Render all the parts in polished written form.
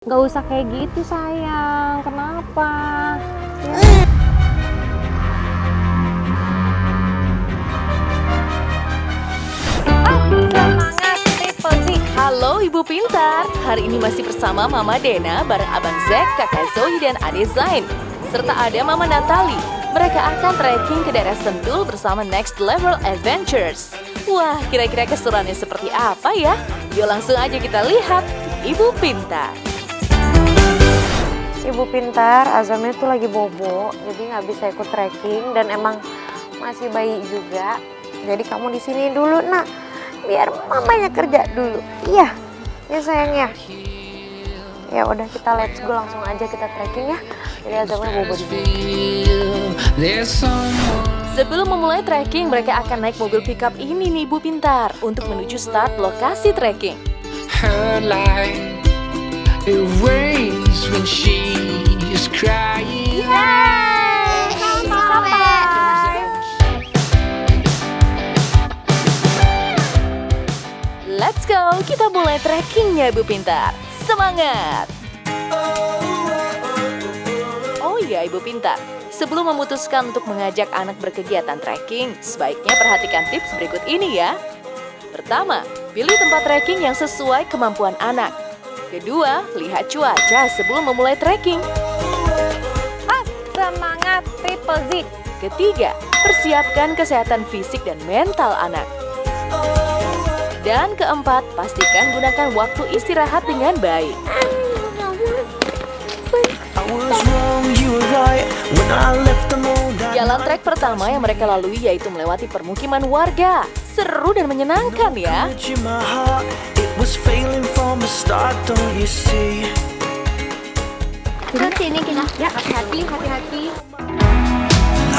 Nggak usah kayak gitu sayang, kenapa? Semangat Triple Z. Halo Ibu Pintar, hari ini masih bersama Mama Dena bareng Abang Zack, Kakak Zoe dan Ade Zain. Serta ada Mama Natali. Mereka akan trekking ke daerah Sentul bersama Next Level Adventures. Wah, kira-kira keseruannya seperti apa ya? Yuk langsung aja kita lihat Ibu Pintar. Ibu Pintar, Azamnya tuh lagi bobo, jadi nggak bisa ikut trekking dan emang masih bayi juga. Jadi kamu di sini dulu, nak, biar mamanya kerja dulu. Iya, ya sayang ya. Ya udah kita let's go langsung aja kita trekking ya. Jadi Azamnya bobo di sini. Sebelum memulai trekking, mereka akan naik mobil pickup ini nih Ibu Pintar untuk menuju start lokasi trekking. Her light, it rains when she is crying. Let's go, kita mulai trekkingnya Ibu Pintar. Semangat! Oh iya Ibu Pintar, sebelum memutuskan untuk mengajak anak berkegiatan trekking, sebaiknya perhatikan tips berikut ini ya. Pertama, pilih tempat trekking yang sesuai kemampuan anak. Kedua, lihat cuaca sebelum memulai trekking. Semangat Triple Z. Ketiga, persiapkan kesehatan fisik dan mental anak. Dan keempat, pastikan gunakan waktu istirahat dengan baik. I was wrong, you were right. When I left them all that Jalan trek pertama yang mereka lalui yaitu melewati permukiman warga. Seru dan menyenangkan ya. night in my heart, it was failing from the start, don't you see? Terus sini kita. Ya, hati-hati.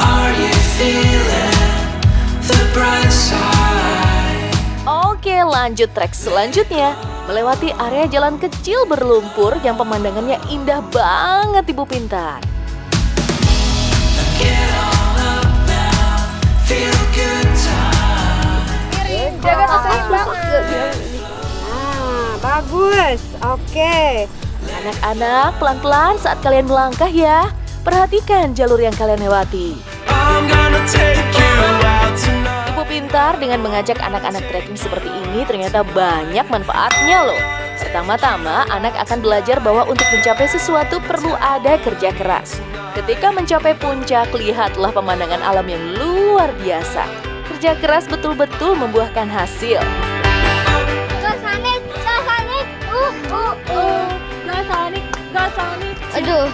Are you feeling the bright side? Oke, lanjut trek selanjutnya. Melewati area jalan kecil berlumpur yang pemandangannya indah banget Ibu Pintar. Get on up now, feel good time. Jaga kesehatan. Nah, bagus. Oke. Anak-anak, pelan-pelan saat kalian melangkah ya. Perhatikan jalur yang kalian lewati. I'm gonna take you out tonight. Ibu Pintar dengan mengajak anak-anak trekking seperti ini ternyata banyak manfaatnya loh. Pertama-tama, anak akan belajar bahwa untuk mencapai sesuatu perlu ada kerja keras. Ketika mencapai puncak, lihatlah pemandangan alam yang luar biasa. Kerja keras betul-betul membuahkan hasil. Aduh.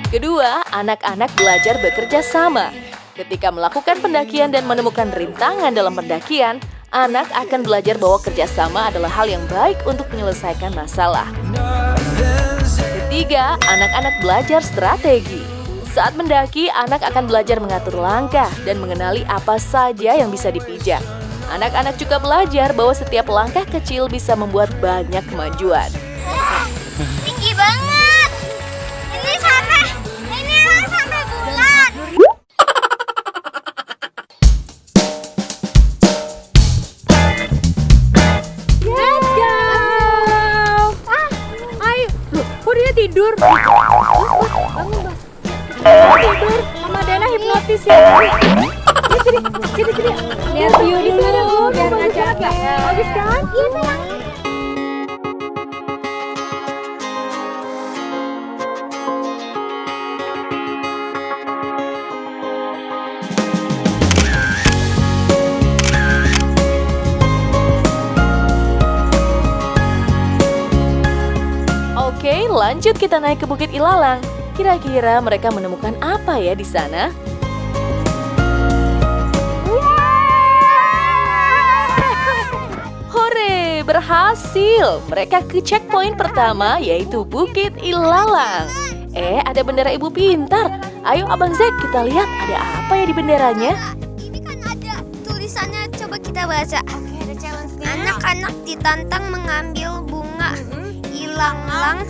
Kedua, anak-anak belajar bekerja sama. Ketika melakukan pendakian dan menemukan rintangan dalam pendakian, anak akan belajar bahwa kerjasama adalah hal yang baik untuk menyelesaikan masalah. Ketiga, anak-anak belajar strategi. Saat mendaki, anak akan belajar mengatur langkah dan mengenali apa saja yang bisa dipijak. Anak-anak juga belajar bahwa setiap langkah kecil bisa membuat banyak kemajuan. Tinggi banget. Ini sampai bulan. Let's go. Ayo. Loh, kok dia tidur? Bangun, Bos. Tidur. Mama Dana hipnotis ya. Sini. Lihat view dulu, biar nggak capek. Bagus kan? Iya, sayang. Oke, lanjut kita naik ke Bukit Ilalang. Kira-kira mereka menemukan apa ya di sana? Hore, berhasil! Mereka ke checkpoint pertama yaitu Bukit Ilalang. Ada bendera Ibu Pintar. Ayo Abang Zack, kita lihat ada apa ya di benderanya? Ini kan ada tulisannya, coba kita baca. Anak-anak ditantang mengambil bunga ilang-lang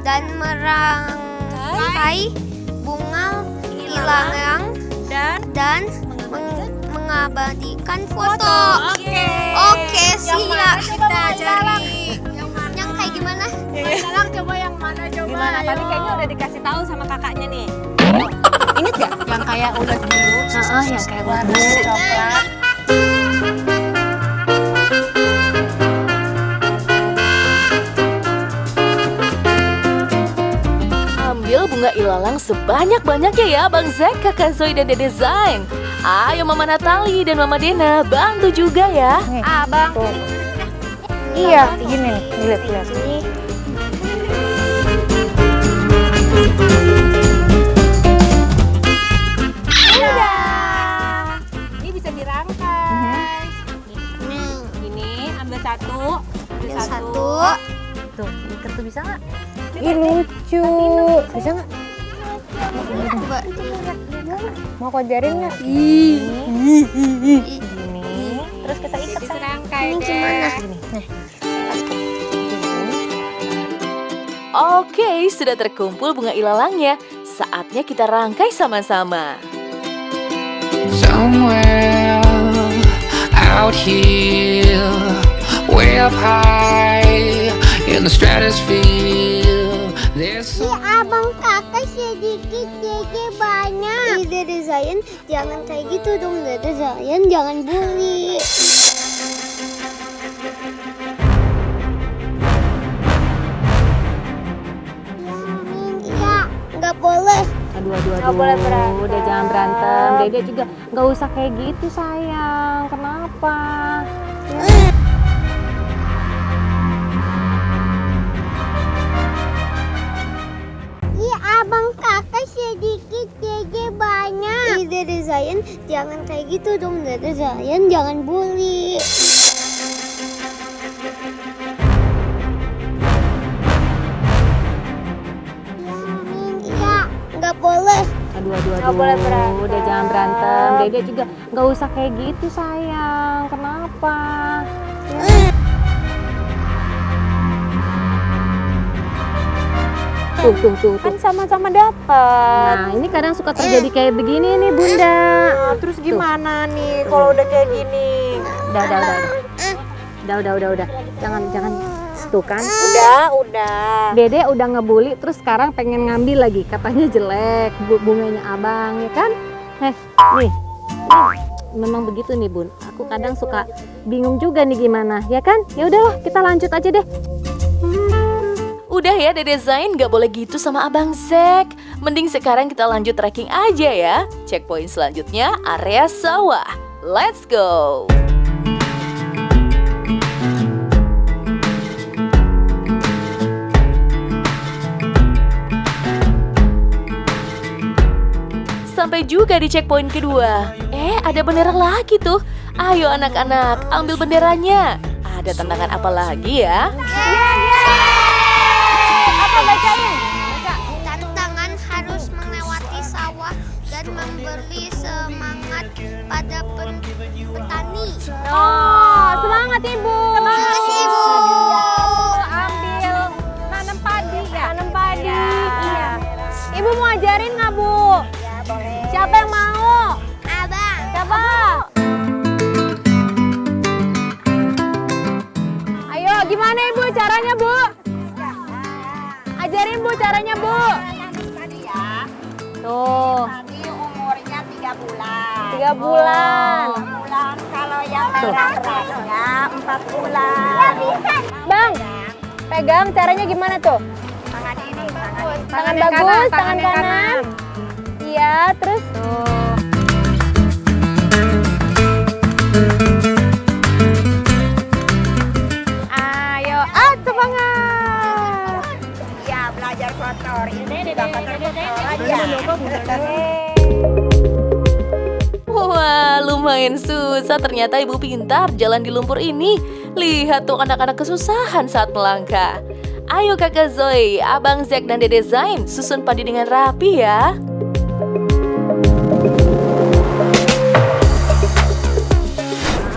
dan merangkai bunga ilang-lang dan mengabadikan foto. Oke, siap. Kita cari. Yang kayak gimana? Sekarang coba yang mana coba? Gimana? Tadi kayaknya udah dikasih tahu sama kakaknya nih. Ingat gak? Yang kayak udah dulu. Yang kayak buat dulu coklat. Ambil bunga ilalang sebanyak-banyaknya ya Bang Zack, Kakak Zoe dan Dede Zain. Ayo Mama Natali dan Mama Dena bantu juga ya. Abang. Iya, gini nih. Lihat. Ini bisa dirangkai. Gini, ambil satu. Ambil Satu. Tuh, ikat tuh bisa nggak? Ih, lucu. Bisa nggak? Coba. Mau aku ajarin nggak? Gini. Terus kita ikat serangkai Ini gimana? Oke, sudah terkumpul bunga ilalangnya. Saatnya kita rangkai sama-sama. Somewhere out here, way up high in the stratosphere, there's Si abang kakak sedikit, Dede banyak. Dede Zain, jangan kayak gitu dong. Dede Zain, jangan bully. Iya, nggak boleh. Aduh. Udah jangan berantem. Dede juga nggak usah kayak gitu sayang. Kenapa? Iya, abang kakak sedikit, Dede banyak. Dede Zain, jangan kayak gitu dong. Dede Zain, jangan bully. Iya, nggak boleh. Aduh. Udah jangan berantem. Dede juga nggak usah kayak gitu sayang. Kenapa? Tuh. Kan sama-sama dapat. Nah, ini kadang suka terjadi kayak begini nih, Bunda. Nah, terus gimana nih kalau udah kayak gini? Udah. Jangan. Tuh kan. Udah. Dede udah ngebully, terus sekarang pengen ngambil lagi. Katanya jelek bunganya abang, ya kan? Nih. Memang begitu nih, Bun. Aku kadang suka bingung juga nih gimana, ya kan? Ya udahlah, kita lanjut aja deh. Udah ya Dede Zain, gak boleh gitu sama Abang Zack. Mending sekarang kita lanjut trekking aja ya. Checkpoint selanjutnya area sawah. Let's go! Sampai juga di checkpoint kedua. Ada bendera lagi tuh. Ayo anak-anak, ambil benderanya. Ada tantangan apa lagi ya? Apa bacanya? Tantangan harus melewati sawah dan memberi semangat pada petani. Oh, semangat Ibu. Semangat, Ibu. Ambil nanam padi ya. Nanam padi. Iya. Ibu mau ajarin nggak, Bu? Ya, boleh. Siapa yang mau? Abang. Siapa? Ayo, gimana Ibu caranya, Bu? Ajarin Bu caranya, Bu. Tadi ya, Tuh, tadi umurnya 3 bulan. 3 bulan. 3 bulan, kalau yang merah berasnya 4 bulan. Ya bisa. Bang, pegang caranya gimana tuh? Tangan ini, Tangan bagus, tangan kanan. Iya, terus. Ayo, semangat. ya belajar kotor. Ini juga kotor-kotor aja. Wah, lumayan susah ternyata ibu pintar jalan di lumpur ini. Lihat tuh anak-anak kesusahan saat melangkah. Ayo kakak Zoe, abang Zack dan Dede Zain, susun padi dengan rapi ya.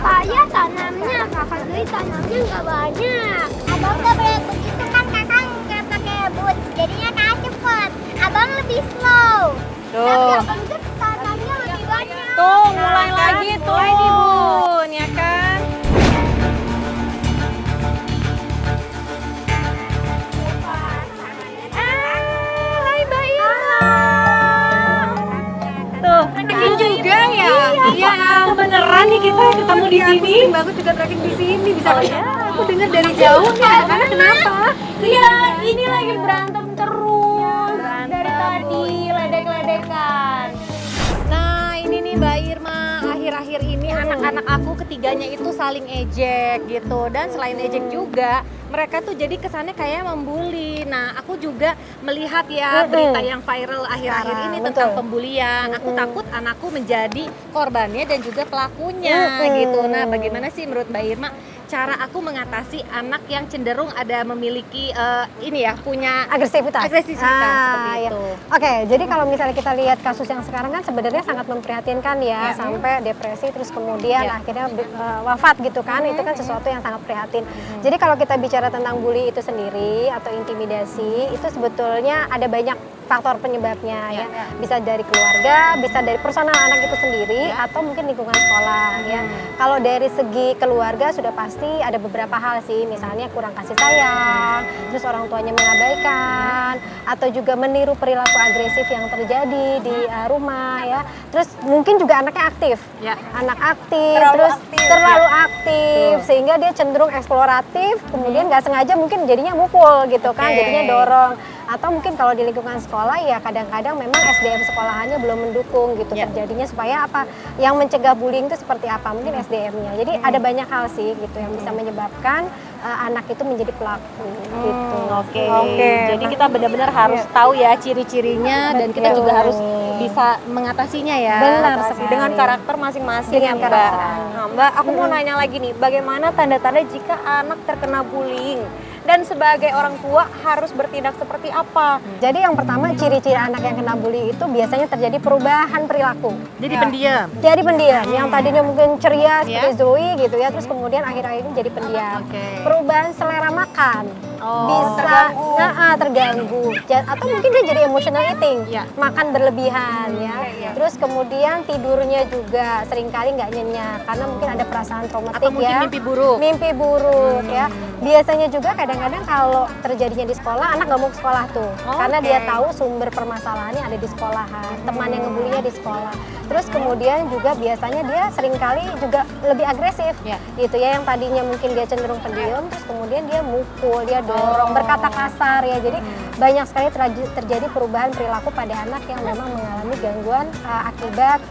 Saya tanamnya, kakak Zoe tanamnya nggak banyak. Abang nggak boleh begitu kan, kakak nggak pakai boots, jadinya kakak cepet. Abang lebih slow. Tapi abang Zoe tanamnya lebih banyak. Tuh, mulai lagi sesuai nih Bun, ya kan? Hai Mbak Irma. Tuh, trekking juga ya? Iya, beneran nih kita ketemu di sini. Bagus juga trekking di sini bisa Ya, aku dengar dari jauh nih, karena kenapa? Iya, ini lagi berantem terus dari tadi, ledek-ledekan. Nah, ini nih Mbak Irma, akhir-akhir ini anak-anak aku ketiganya itu saling ejek gitu. Dan selain ejek juga, mereka tuh jadi kesannya kayak membuli. Nah, aku juga melihat ya berita yang viral akhir-akhir ini tentang pembulian. Aku takut anakku menjadi korbannya dan juga pelakunya gitu. Nah, bagaimana sih menurut Mbak Irma cara aku mengatasi anak yang cenderung ada memiliki punya agresivitas. seperti itu. Oke, jadi kalau misalnya kita lihat kasus yang sekarang kan sebenarnya sangat memprihatinkan ya, sampai depresi terus kemudian akhirnya wafat gitu kan. Itu kan sesuatu yang sangat prihatin. Jadi kalau kita bicara tentang bully itu sendiri atau intimidasi, itu sebetulnya ada banyak faktor penyebabnya ya. Bisa dari keluarga, bisa dari personal anak itu sendiri atau mungkin lingkungan sekolah ya. Kalau dari segi keluarga sudah pasti ada beberapa hal sih, misalnya kurang kasih sayang, terus orang tuanya mengabaikan, atau juga meniru perilaku agresif yang terjadi di rumah ya. Terus mungkin juga anaknya aktif, anak aktif, terlalu aktif, sehingga dia cenderung eksploratif, kemudian nggak sengaja mungkin jadinya mukul gitu kan, jadinya dorong. Atau mungkin kalau di lingkungan sekolah ya kadang-kadang memang SDM sekolahannya belum mendukung gitu terjadinya, supaya apa, yang mencegah bullying itu seperti apa, mungkin SDM-nya. Jadi ada banyak hal sih gitu yang bisa menyebabkan anak itu menjadi pelaku gitu. Oke. Jadi kita benar-benar harus tahu ya ciri-cirinya dan kita juga harus bisa mengatasinya ya. Benar Dengan sekali. karakter masing-masing Dengan ya Mbak. karakter. Nah, Mbak, aku mau nanya lagi nih, bagaimana tanda-tanda jika anak terkena bullying? Dan sebagai orang tua harus bertindak seperti apa? Jadi yang pertama, ciri-ciri anak yang kena bully itu biasanya terjadi perubahan perilaku. Jadi pendiam. Jadi pendiam, yang tadinya mungkin ceria seperti Zoe gitu ya, terus kemudian akhir-akhir ini jadi pendiam. Perubahan selera makan, bisa terganggu. Atau mungkin dia jadi emotional eating, makan berlebihan ya. Terus kemudian tidurnya juga seringkali nggak nyenyak karena mungkin ada perasaan traumatik Atau mungkin ya. mimpi buruk. Mimpi buruk ya. Biasanya juga kadang-kadang kalau terjadinya di sekolah, anak nggak mau ke sekolah tuh, karena dia tahu sumber permasalahannya ada di sekolahan, teman yang ngebulinya di sekolah. Terus kemudian juga biasanya dia seringkali juga lebih agresif, gitu ya, yang tadinya mungkin dia cenderung pendiam, terus kemudian dia mukul, dia dorong, berkata kasar ya. Jadi banyak sekali terjadi perubahan perilaku pada anak yang memang mengalami gangguan akibat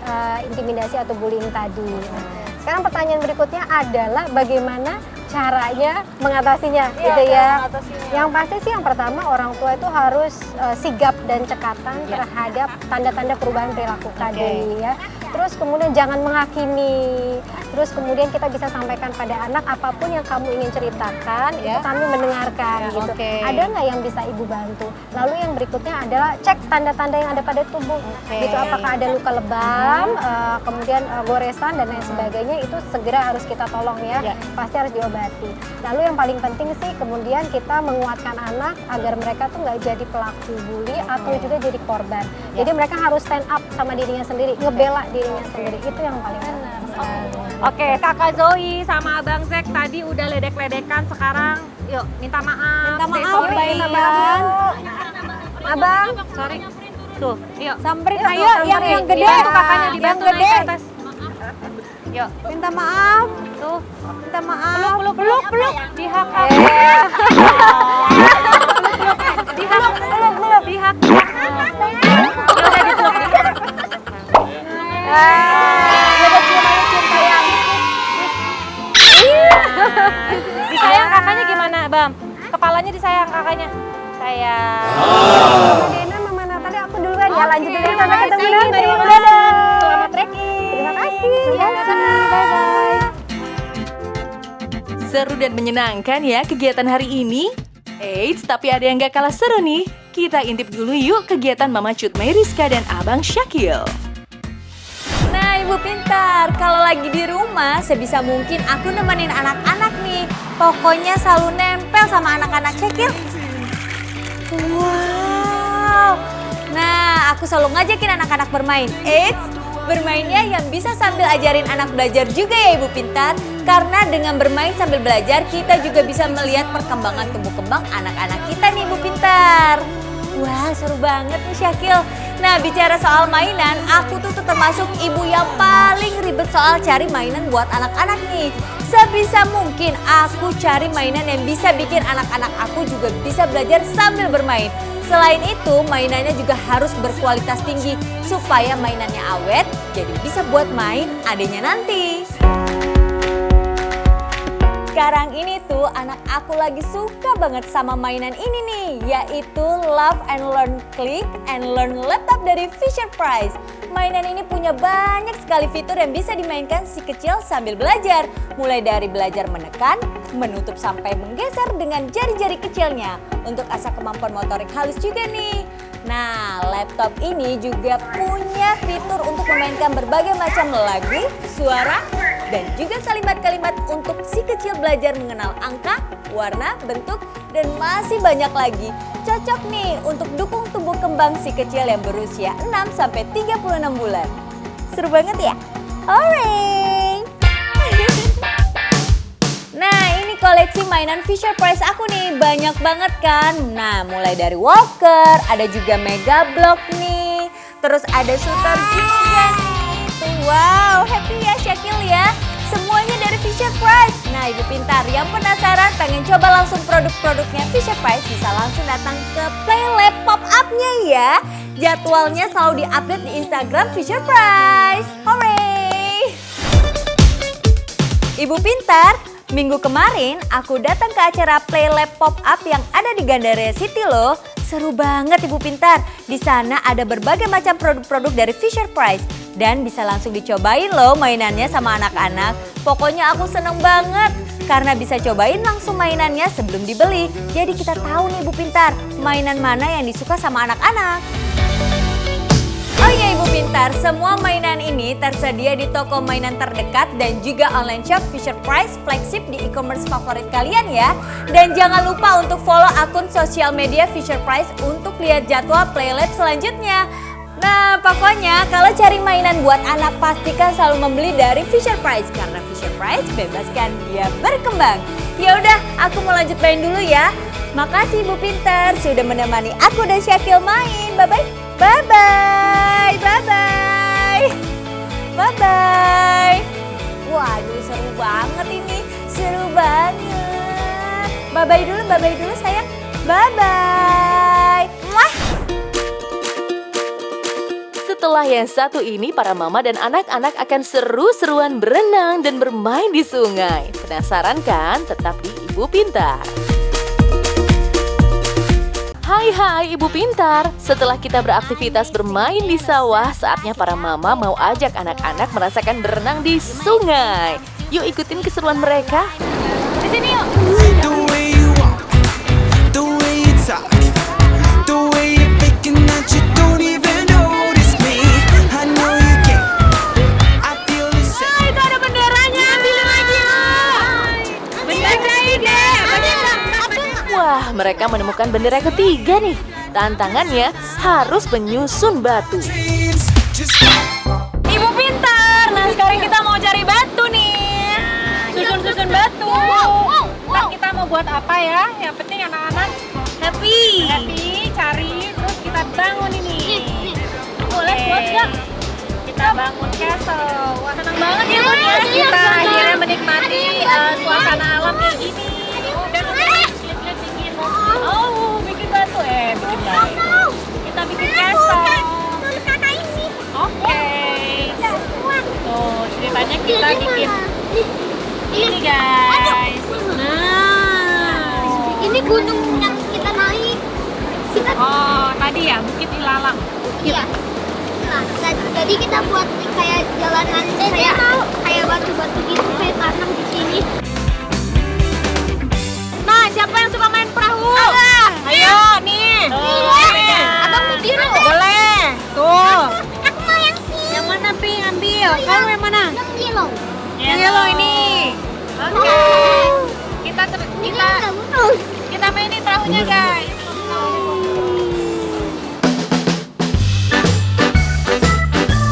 intimidasi atau bullying tadi. Nah, sekarang pertanyaan berikutnya adalah bagaimana caranya mengatasinya gitu ya. Yang pasti sih yang pertama, orang tua itu harus sigap dan cekatan terhadap tanda-tanda perubahan perilaku tadi ya. Terus kemudian jangan menghakimi. Terus kemudian kita bisa sampaikan pada anak apapun yang kamu ingin ceritakan, itu kami mendengarkan gitu. Ada nggak yang bisa ibu bantu? Lalu yang berikutnya adalah cek tanda-tanda yang ada pada tubuh. Gitu, apakah ada luka lebam, kemudian goresan dan lain sebagainya, itu segera harus kita tolong ya. Pasti harus diobati. Lalu yang paling penting sih kemudian kita menguatkan anak agar mereka tuh nggak jadi pelaku bully atau juga jadi korban. Jadi mereka harus stand up sama dirinya sendiri, ngebela dirinya sendiri, itu yang paling penting. Oke, Kakak Zoe sama Abang Zek tadi udah ledek-ledekan, sekarang yuk minta maaf. Minta maaf, sorry. Abang. Abang, Sorry. Tuh, yuk. samperin Yuk, ayo samperin. yang gede. Dibantu kakaknya, dibantu yang naik gede. ke atas. Yuk, Minta maaf. tuh. Minta maaf. Peluk. Pihak Pihak. Disayang kakaknya gimana, Bam? Kepalanya disayang kakaknya. Sayang. Dena, Mama Natalia, aku duluan ya, lanjut dulu sampai ketemu nanti. Dadah. Selamat trekking. Terima kasih. Bye-bye. Seru dan menyenangkan ya kegiatan hari ini. Eits, tapi ada yang gak kalah seru nih. Kita intip dulu yuk kegiatan Mama Cut Meriska dan Abang Syakil. Nah, Ibu pintar. Kalau lagi di rumah, sebisa mungkin aku nemenin anak-anak nih. Pokoknya selalu nempel sama anak-anak Syakil. Wow. Nah, aku selalu ngajakin anak-anak bermain. Eits, Bermainnya yang bisa sambil ajarin anak belajar juga ya Ibu Pintar. Karena dengan bermain sambil belajar kita juga bisa melihat perkembangan tumbuh kembang anak-anak kita nih Ibu Pintar. Wah seru banget nih Syakil. Nah bicara soal mainan, aku tuh termasuk ibu yang paling ribet soal cari mainan buat anak-anak nih. Sebisa mungkin aku cari mainan yang bisa bikin anak-anak aku juga bisa belajar sambil bermain. Selain itu mainannya juga harus berkualitas tinggi supaya mainannya awet jadi bisa buat main adanya nanti. Sekarang ini tuh anak aku lagi suka banget sama mainan ini nih, yaitu Love and Learn Click and Learn Laptop dari Fisher-Price. Mainan ini punya banyak sekali fitur yang bisa dimainkan si kecil sambil belajar. Mulai dari belajar menekan, menutup sampai menggeser dengan jari-jari kecilnya. Untuk asah kemampuan motorik halus juga nih. Nah, laptop ini juga punya fitur untuk memainkan berbagai macam lagu, suara, dan juga kalimat-kalimat untuk si kecil belajar mengenal angka, warna, bentuk, dan masih banyak lagi. Cocok nih untuk dukung tumbuh kembang si kecil yang berusia 6-36 bulan. Seru banget ya? Hooray! Nah ini koleksi mainan Fisher-Price aku nih, banyak banget kan. Nah mulai dari Walker, ada juga Mega Block nih. Terus ada Shooter juga nih. Tuh, wow happy ya Syakil ya. Semuanya dari Fisher-Price. Nah Ibu Pintar yang penasaran pengen coba langsung produk-produknya Fisher-Price bisa langsung datang ke Playlab Pop-Up-nya ya. Jadwalnya selalu diupdate di Instagram Fisher-Price. Hooray! Ibu Pintar, minggu kemarin aku datang ke acara Playlab Pop-Up yang ada di Gandaria City loh. Seru banget Ibu Pintar. Di sana ada berbagai macam produk-produk dari Fisher-Price. Dan bisa langsung dicobain loh mainannya sama anak-anak. Pokoknya aku seneng banget. Karena bisa cobain langsung mainannya sebelum dibeli. Jadi kita tahu nih Ibu Pintar, mainan mana yang disuka sama anak-anak. Oh iya Ibu Pintar, semua mainan ini tersedia di toko mainan terdekat dan juga online shop Fisher-Price flagship di e-commerce favorit kalian ya. Dan jangan lupa untuk follow akun sosial media Fisher-Price untuk lihat jadwal Playlab selanjutnya. Nah pokoknya kalau cari mainan buat anak pastikan selalu membeli dari Fisher-Price karena Fisher-Price bebaskan dia berkembang. Ya udah, aku mau lanjut main dulu ya. Makasih Ibu Pintar sudah menemani aku dan Syakil main. Bye-bye. Bye-bye. Bye-bye. Bye-bye. Waduh seru banget ini. Seru banget. Bye-bye dulu sayang. Bye-bye. Muah. Setelah yang satu ini, para mama dan anak-anak akan seru-seruan berenang dan bermain di sungai. Penasaran kan? Tetap di Ibu Pintar. Hai Ibu Pintar, setelah kita beraktivitas bermain di sawah, saatnya para mama mau ajak anak-anak merasakan berenang di sungai. Yuk ikutin keseruan mereka. Di sini yuk. The way you walk, the way you talk, the way you're thinking that you don't even notice me. I know you can. I feel the same. Itu ada benderanya, bilang aja. Bendera ide. Wah, mereka menemukan bendera ketiga nih. Tantangannya harus menyusun batu. Dreams just Ibu Pintar, nah sekarang kita mau cari batu nih. Susun-susun batu. Ntar kita mau buat apa ya? Yang penting anak-anak Happy. cari, terus kita bangun ini. Boleh buat nggak? Kita bangun castle. Wah senang banget ya Bun, ya. Kita akhirnya menikmati suasana alam kayak gini. Dan bikin bikin batu bikin batu. Kita bikin castle. Oke. Tuh ceritanya kita bikin ini guys. Nah, Ini gunung yang kita naik. oh tadi ya Bukit Ilalang. Iya. Nah, jadi kita buat kayak jalanan kayak batu-batu gitu kayak tanam di sini. Nah, siapa yang suka main perahu? Ayo nih. Abang mau biru. Boleh. Tuh. Aku mau yang pink. Yang mana Pink? Ambil. Kamu yang mana? Yang yellow. Yellow ini. Oke. Kita mainin perahunya guys.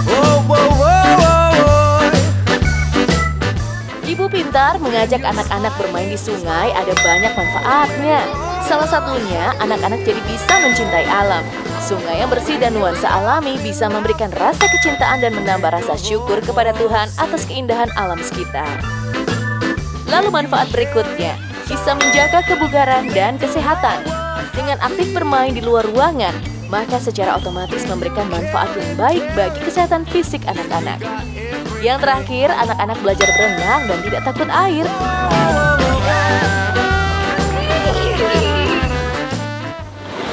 whoa, whoa, whoa. Bu Pintar mengajak anak-anak bermain di sungai ada banyak manfaatnya. Salah satunya, anak-anak jadi bisa mencintai alam. Sungai yang bersih dan nuansa alami bisa memberikan rasa kecintaan dan menambah rasa syukur kepada Tuhan atas keindahan alam sekitar. Lalu manfaat berikutnya, bisa menjaga kebugaran dan kesehatan. Dengan aktif bermain di luar ruangan, maka secara otomatis memberikan manfaat yang baik bagi kesehatan fisik anak-anak. Yang terakhir, anak-anak belajar berenang dan tidak takut air.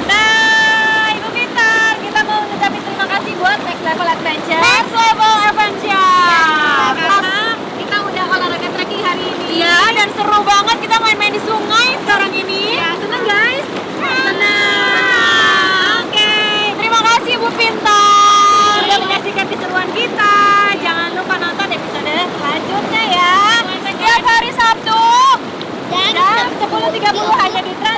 Nah, Ibu Pintar, kita mau ngucapin terima kasih buat Next Level Adventure. Next Level Adventure. Karena kita udah olahraga trekking hari ini. Iya, dan seru banget kita main-main di sungai sekarang ini. Ya, seneng guys. Seneng. Oke, terima kasih Bu Pintar udah menyaksikan keseruan kita. Jangan lupa nonton episode selanjutnya ya. Setiap hari Sabtu jam 10.30 hanya di Trans